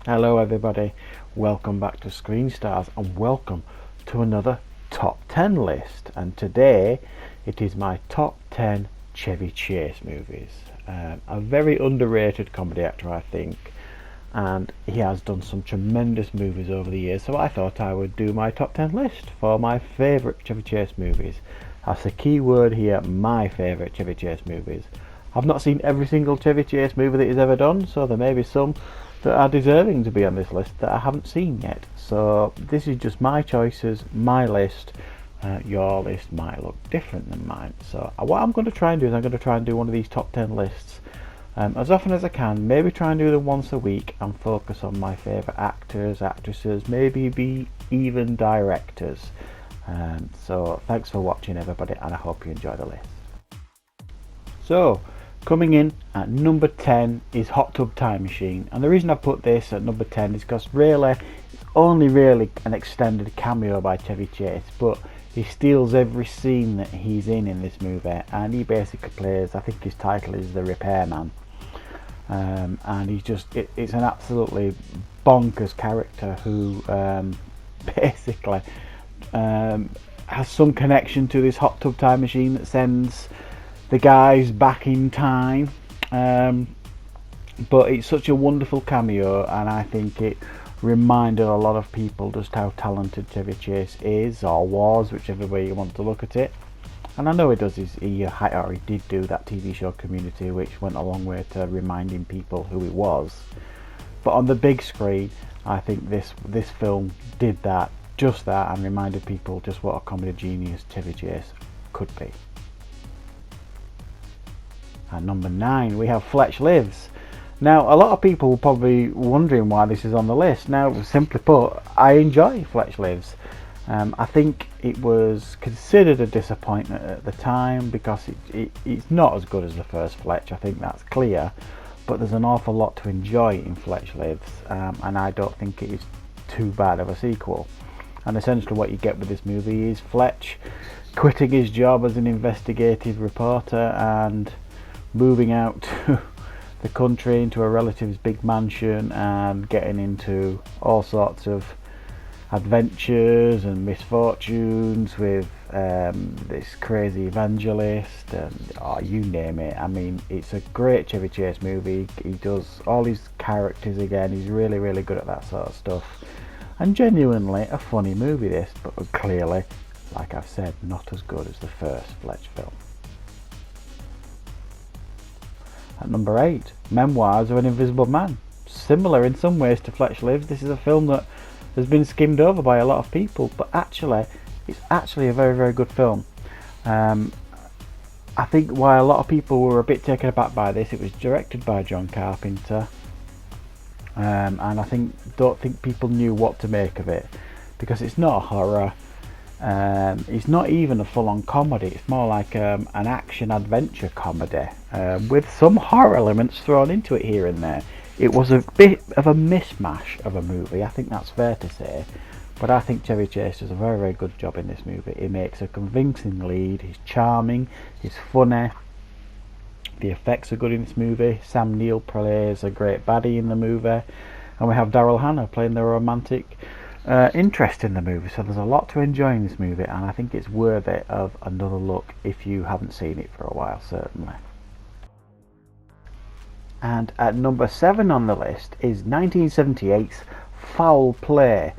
Hello everybody, welcome back to Screen Stars and welcome to another top 10 list, and today it is my top 10 Chevy Chase movies. A very underrated comedy actor, I think, and he has done some tremendous movies over the years, so I thought I would do my top 10 list for my favourite Chevy Chase movies. That's the key word here, my favourite Chevy Chase movies. I've not seen every single Chevy Chase movie that he's ever done, so there may be some that are deserving to be on this list that I haven't seen yet. So this is just my choices, my list. Your list might look different than mine. So what I'm going to try and do is I'm going to try and do one of these top 10 lists as often as I can. Maybe try and do them once a week and focus on my favourite actors, actresses, maybe be even directors. So thanks for watching everybody, and I hope you enjoy the list. So coming in at number 10 is Hot Tub Time Machine, and the reason I put this at number 10 is because really it's only really an extended cameo by Chevy Chase, but he steals every scene that he's in this movie, and he basically plays, I think his title is the Repairman, and he's just it's an absolutely bonkers character who basically has some connection to this hot tub time machine that sends the guys back in time, but it's such a wonderful cameo, and I think it reminded a lot of people just how talented Chevy Chase is, or was, whichever way you want to look at it. And I know he does he did do that TV show Community, which went a long way to reminding people who he was, but on the big screen I think this film did just that and reminded people just what a comedy genius Chevy Chase could be. At number 9 we have Fletch Lives. Now a lot of people were probably wondering why this is on the list. Now simply put, I enjoy Fletch Lives. I think it was considered a disappointment at the time because it's not as good as the first Fletch, I think that's clear, but there's an awful lot to enjoy in Fletch Lives, and I don't think it is too bad of a sequel. And essentially what you get with this movie is Fletch quitting his job as an investigative reporter and moving out to the country into a relative's big mansion and getting into all sorts of adventures and misfortunes with this crazy evangelist, and you name it. I mean, it's a great Chevy Chase movie. He does all his characters again. He's really, really good at that sort of stuff, and genuinely a funny movie this, but clearly, like I've said, not as good as the first Fletch film. At number 8, Memoirs of an Invisible Man. Similar in some ways to Fletch Lives, this is a film that has been skimmed over by a lot of people, but actually it's actually a very, very good film. I think why a lot of people were a bit taken aback by this, it was directed by John Carpenter, and I don't think people knew what to make of it, because it's not a horror, it's not even a full-on comedy, it's more like an action-adventure comedy with some horror elements thrown into it here and there. It was a bit of a mishmash of a movie, I think that's fair to say, but I think Chevy Chase does a very, very good job in this movie. He makes a convincing lead, he's charming, he's funny, the effects are good in this movie. Sam Neill plays a great baddie in the movie, and we have Daryl Hannah playing the romantic interest in the movie, so there's a lot to enjoy in this movie, and I think it's worthy of another look if you haven't seen it for a while, certainly. And at number 7 on the list is 1978's Foul Play,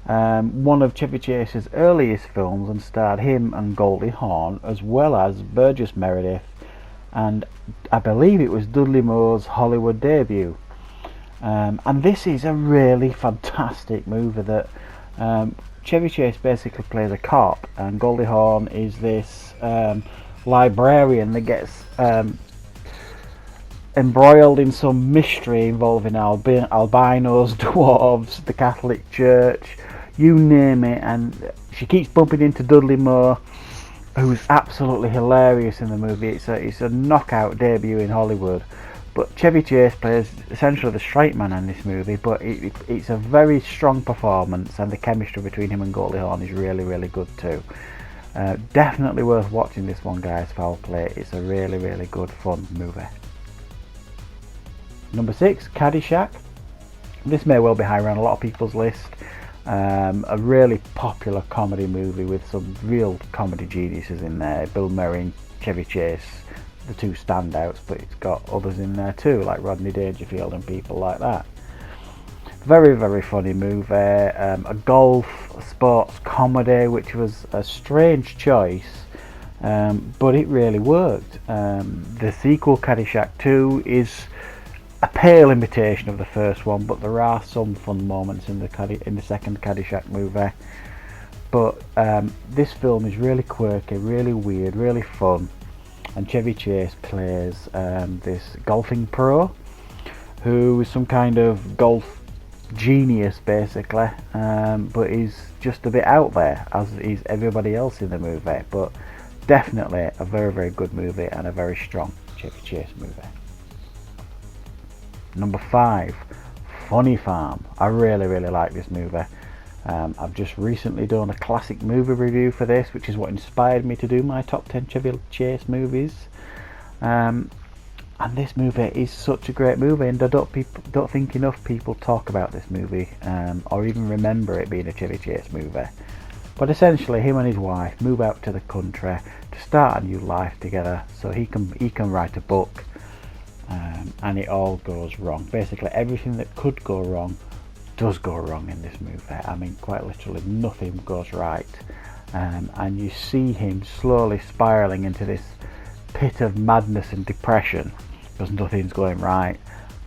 one of Chevy Chase's earliest films, and starred him and Goldie Hawn, as well as Burgess Meredith, and I believe it was Dudley Moore's Hollywood debut. And this is a really fantastic movie that Chevy Chase basically plays a cop, and Goldie Hawn is this librarian that gets embroiled in some mystery involving albinos, dwarves, the Catholic Church, you name it, and she keeps bumping into Dudley Moore, who's absolutely hilarious in the movie. It's a knockout debut in Hollywood, but Chevy Chase plays essentially the straight man in this movie, but it's a very strong performance, and the chemistry between him and Goldie Hawn is really, really good too. Definitely worth watching this one, guys. Foul Play. It's a really, really good, fun movie. Number 6, Caddyshack. This may well be higher on a lot of people's list. A really popular comedy movie with some real comedy geniuses in there. Bill Murray and Chevy Chase, the two standouts, but it's got others in there too, like Rodney Dangerfield and people like that. Very, very funny movie. A golf sports comedy, which was a strange choice, but it really worked. The sequel, Caddyshack 2, is a pale imitation of the first one, but there are some fun moments in the second Caddyshack movie. But this film is really quirky, really weird, really fun, and Chevy Chase plays this golfing pro who is some kind of golf genius basically, but he's just a bit out there, as is everybody else in the movie. But definitely a very, very good movie and a very strong Chevy Chase movie. Number 5, Funny Farm. I really, really like this movie. I've just recently done a classic movie review for this, which is what inspired me to do my top 10 Chevy Chase movies. And this movie is such a great movie, and I don't think enough people talk about this movie, or even remember it being a Chevy Chase movie. But essentially, him and his wife move out to the country to start a new life together, so he can write a book. And it all goes wrong. Basically, everything that could go wrong does go wrong in this movie. I mean, quite literally, nothing goes right. And you see him slowly spiraling into this pit of madness and depression because nothing's going right.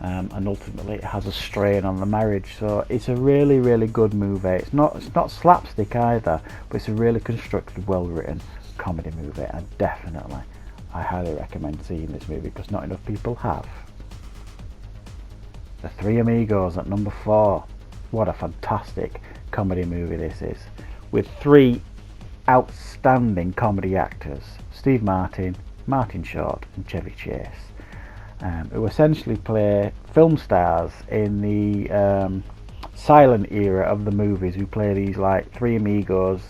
And ultimately, it has a strain on the marriage. So it's a really, really good movie. It's not slapstick either, but it's a really constructed, well-written comedy movie. And definitely, I highly recommend seeing this movie because not enough people have. The Three Amigos at number 4. What a fantastic comedy movie this is, with 3 outstanding comedy actors: Steve Martin, Martin Short and Chevy Chase, who essentially play film stars in the silent era of the movies, who play these like Three Amigos,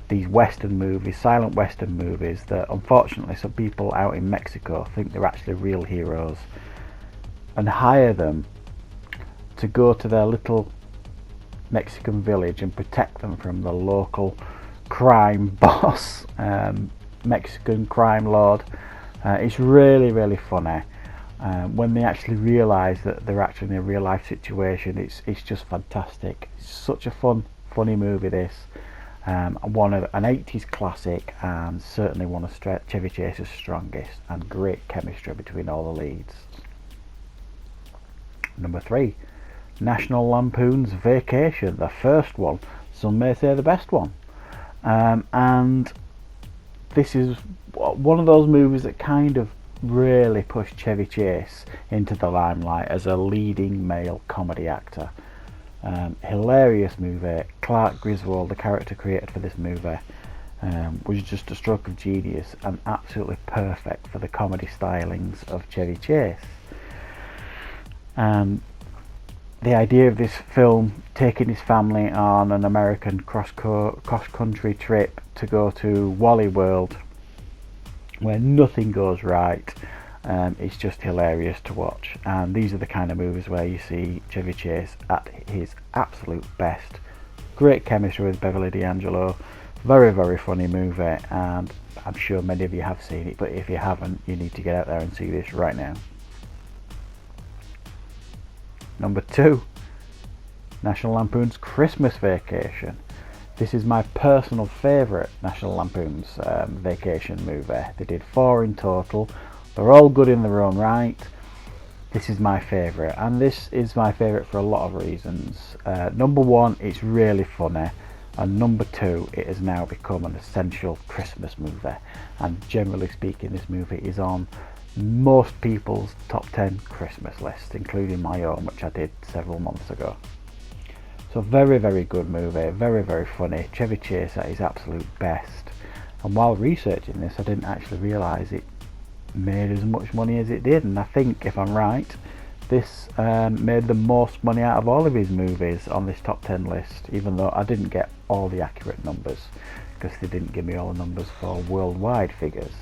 these western movies, silent western movies that unfortunately some people out in Mexico think they're actually real heroes, and hire them to go to their little Mexican village and protect them from the local crime boss, Mexican crime lord. It's really, really funny. When they actually realise that they're actually in a real life situation, it's just fantastic. It's such a funny movie this. One of an 80s classic, and certainly one of Chevy Chase's strongest, and great chemistry between all the leads. Number 3, National Lampoon's Vacation, the first one, some may say the best one. And this is one of those movies that kind of really pushed Chevy Chase into the limelight as a leading male comedy actor. Hilarious movie. Clark Griswold, the character created for this movie, was just a stroke of genius and absolutely perfect for the comedy stylings of Chevy Chase. The idea of this film, taking his family on an American cross-country trip to go to Wally World, where nothing goes right, it's just hilarious to watch. And these are the kind of movies where you see Chevy Chase at his absolute best. Great chemistry with Beverly D'Angelo. Very, very funny movie, and I'm sure many of you have seen it, but if you haven't, you need to get out there and see this right now. Number 2, National Lampoon's Christmas Vacation. This is my personal favourite National Lampoon's vacation movie. They did 4 in total. They're all good in their own right. This is my favourite, and this is my favourite for a lot of reasons. Number 1, it's really funny, and number 2, it has now become an essential Christmas movie, and generally speaking, this movie is on most people's top 10 Christmas lists, including my own, which I did several months ago. So very, very good movie, very, very funny. Chevy Chase at his absolute best. And while researching this, I didn't actually realise it made as much money as it did, and I think, if I'm right, this made the most money out of all of his movies on this top 10 list, even though I didn't get all the accurate numbers because they didn't give me all the numbers for worldwide figures.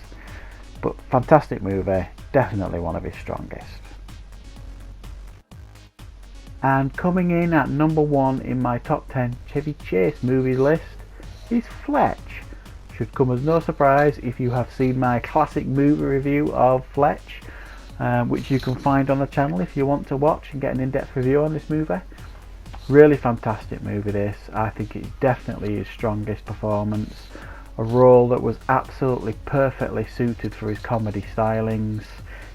But fantastic movie, definitely one of his strongest. And coming in at number 1 in my top 10 Chevy Chase movies list is Fletch. Should come as no surprise if you have seen my classic movie review of Fletch, which you can find on the channel if you want to watch and get an in-depth review on this movie. Really fantastic movie this. I think it's definitely his strongest performance. A role that was absolutely perfectly suited for his comedy stylings.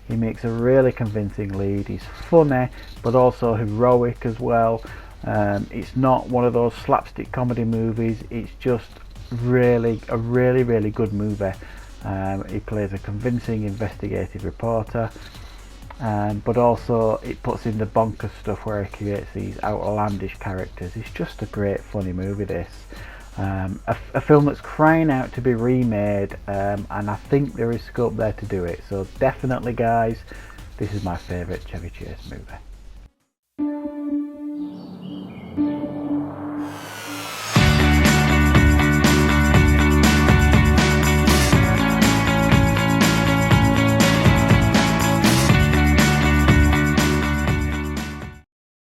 He makes a really convincing lead. He's funny but also heroic as well. It's not one of those slapstick comedy movies. It's just a really good movie. He plays a convincing investigative reporter, but also it puts in the bonkers stuff where he creates these outlandish characters. It's just a great funny movie this. A film that's crying out to be remade, and I think there is scope there to do it. So definitely guys, this is my favourite Chevy Chase movie.